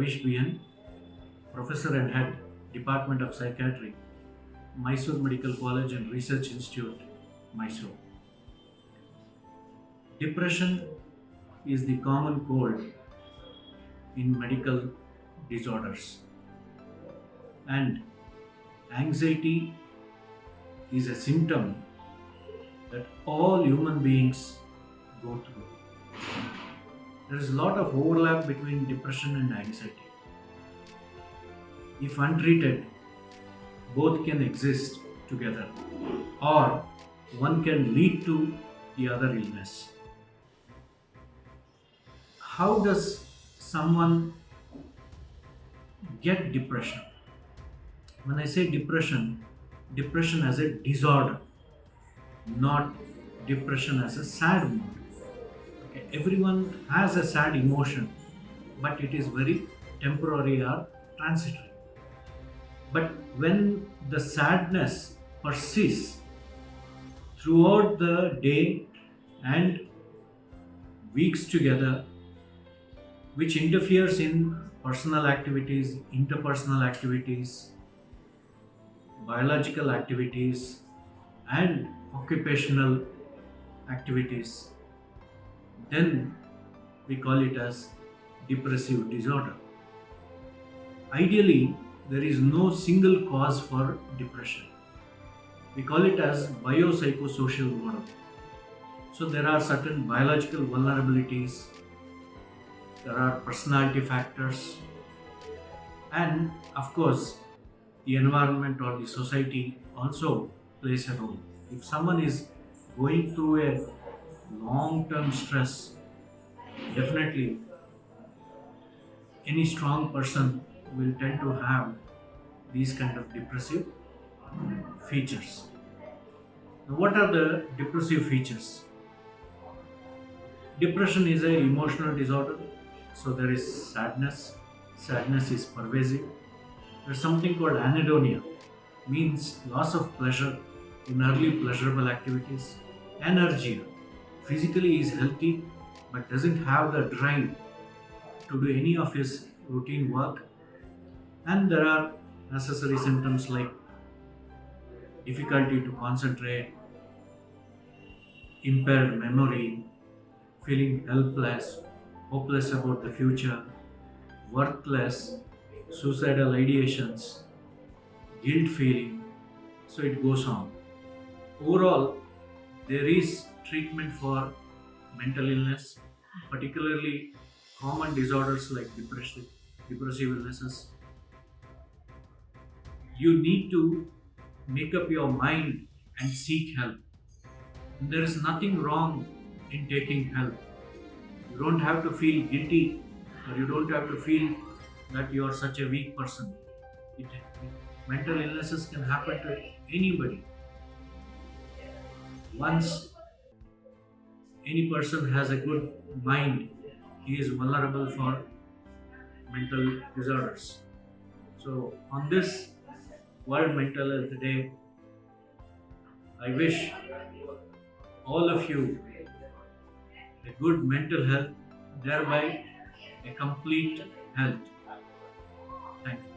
Raveesh VM, Professor and Head, Department of Psychiatry, Mysore Medical College and Research Institute, Mysore. Depression is the common cold in medical disorders, and anxiety is a symptom that all human beings go through. There is a lot of overlap between depression and anxiety. If untreated, both can exist together, or one can lead to the other illness. How does someone get depression? When I say depression, depression as a disorder, not depression as a sad mood. Okay, everyone has a sad emotion, but it is very temporary or transitory. But when the sadness persists throughout the day and weeks together, which interferes in personal activities, interpersonal activities, biological activities, and occupational activities, then we call it as depressive disorder. Ideally, there is no single cause for depression. We call it as biopsychosocial model. So there are certain biological vulnerabilities, there are personality factors, and of course the environment or the society also plays a role. If someone is going through a long-term stress, definitely any strong person will tend to have these kind of depressive features. Now, what are the depressive features? Depression is an emotional disorder, so there is sadness. Sadness is pervasive. There's something called anhedonia, means loss of pleasure in early pleasurable activities. Anergia, physically is healthy but doesn't have the drive to do any of his routine work. And there are accessory symptoms like difficulty to concentrate, impaired memory, feeling helpless, hopeless about the future, worthless, suicidal ideations, guilt feeling, so it goes on. Overall, there is treatment for mental illness, particularly common disorders like depressive illnesses. You need to make up your mind and seek help. And there is nothing wrong in taking help. You don't have to feel guilty, or you don't have to feel that you are such a weak person. Mental illnesses can happen to anybody. Once any person has a good mind, he is vulnerable for mental disorders. So on this World Mental Health Day, I wish all of you a good mental health, thereby a complete health. Thank you.